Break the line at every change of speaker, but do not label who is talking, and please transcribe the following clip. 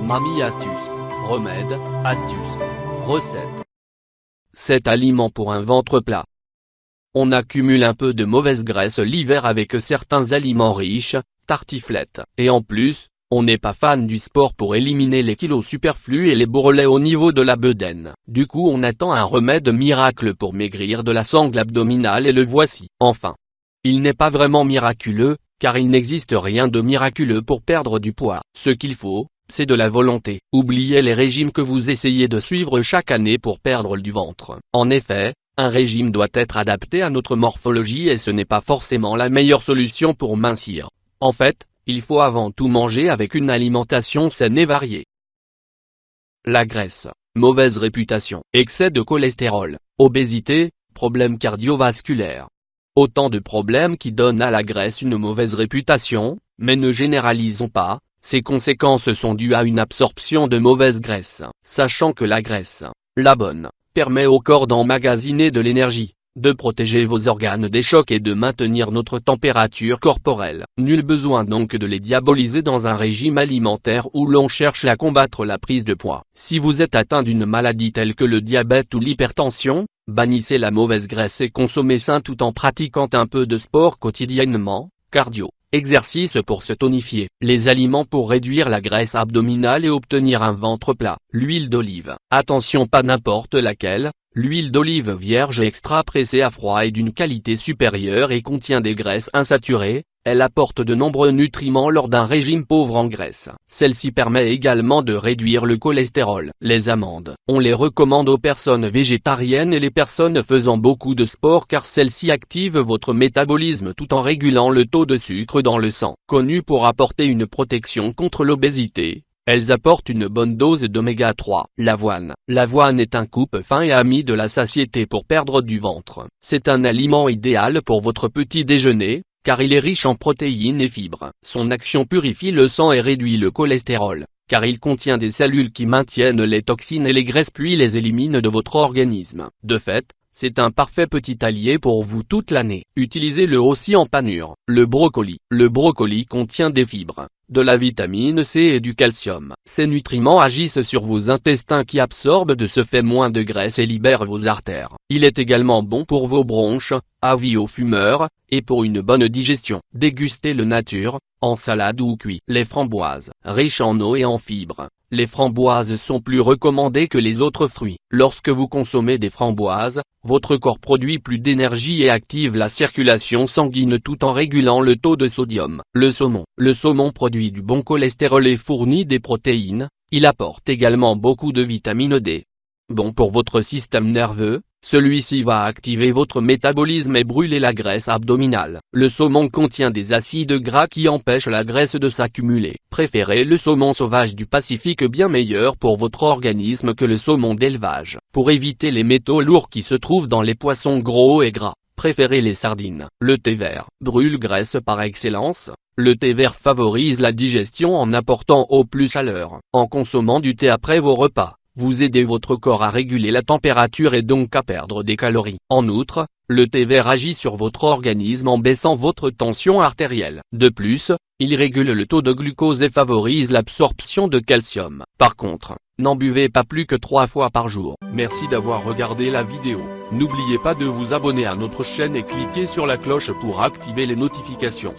Mamie Astuce, remède, astuce, recette. 7 aliments pour un ventre plat. On accumule un peu de mauvaise graisse l'hiver avec certains aliments riches, tartiflettes. Et en plus, on n'est pas fan du sport pour éliminer les kilos superflus et les bourrelets au niveau de la bedaine. Du coup on attend un remède miracle pour maigrir de la sangle abdominale et le voici. Enfin, il n'est pas vraiment miraculeux, car il n'existe rien de miraculeux pour perdre du poids. Ce qu'il faut, c'est de la volonté. Oubliez les régimes que vous essayez de suivre chaque année pour perdre du ventre. En effet, un régime doit être adapté à notre morphologie et ce n'est pas forcément la meilleure solution pour mincir. En fait, il faut avant tout manger avec une alimentation saine et variée. La graisse, mauvaise réputation, excès de cholestérol, obésité, problèmes cardiovasculaires. Autant de problèmes qui donnent à la graisse une mauvaise réputation, mais ne généralisons pas, ces conséquences sont dues à une absorption de mauvaise graisse. Sachant que la graisse, la bonne, permet au corps d'emmagasiner de l'énergie, de protéger vos organes des chocs et de maintenir notre température corporelle. Nul besoin donc de les diaboliser dans un régime alimentaire où l'on cherche à combattre la prise de poids. Si vous êtes atteint d'une maladie telle que le diabète ou l'hypertension, bannissez la mauvaise graisse et consommez sain tout en pratiquant un peu de sport quotidiennement, cardio, exercice pour se tonifier. Les aliments pour réduire la graisse abdominale et obtenir un ventre plat. L'huile d'olive. Attention, pas n'importe laquelle. L'huile d'olive vierge extra pressée à froid est d'une qualité supérieure et contient des graisses insaturées, elle apporte de nombreux nutriments lors d'un régime pauvre en graisse. Celle-ci permet également de réduire le cholestérol. Les amandes. On les recommande aux personnes végétariennes et les personnes faisant beaucoup de sport car celles-ci activent votre métabolisme tout en régulant le taux de sucre dans le sang. Connues pour apporter une protection contre l'obésité, elles apportent une bonne dose d'oméga 3. L'avoine. L'avoine est un coupe-faim et ami de la satiété pour perdre du ventre. C'est un aliment idéal pour votre petit déjeuner, car il est riche en protéines et fibres. Son action purifie le sang et réduit le cholestérol, car il contient des cellules qui maintiennent les toxines et les graisses puis les éliminent de votre organisme. De fait, c'est un parfait petit allié pour vous toute l'année. Utilisez-le aussi en panure. Le brocoli. Le brocoli contient des fibres, de la vitamine C et du calcium. Ces nutriments agissent sur vos intestins qui absorbent de ce fait moins de graisse et libèrent vos artères. Il est également bon pour vos bronches, avis aux fumeurs, et pour une bonne digestion. Dégustez-le nature, en salade ou cuit. Les framboises. Riches en eau et en fibres, les framboises sont plus recommandées que les autres fruits. Lorsque vous consommez des framboises, votre corps produit plus d'énergie et active la circulation sanguine tout en régulant le taux de sodium. Le saumon. Le saumon produit du bon cholestérol et fournit des protéines, il apporte également beaucoup de vitamine D. Bon pour votre système nerveux, celui-ci va activer votre métabolisme et brûler la graisse abdominale. Le saumon contient des acides gras qui empêchent la graisse de s'accumuler. Préférez le saumon sauvage du Pacifique, bien meilleur pour votre organisme que le saumon d'élevage. Pour éviter les métaux lourds qui se trouvent dans les poissons gros et gras, préférez les sardines. Le thé vert. Brûle-graisse par excellence. Le thé vert favorise la digestion en apportant eau plus chaleur. En consommant du thé après vos repas, vous aidez votre corps à réguler la température et donc à perdre des calories. En outre, le thé vert agit sur votre organisme en baissant votre tension artérielle. De plus, il régule le taux de glucose et favorise l'absorption de calcium. Par contre, n'en buvez pas plus que 3 fois par jour.
Merci d'avoir regardé la vidéo. N'oubliez pas de vous abonner à notre chaîne et cliquer sur la cloche pour activer les notifications.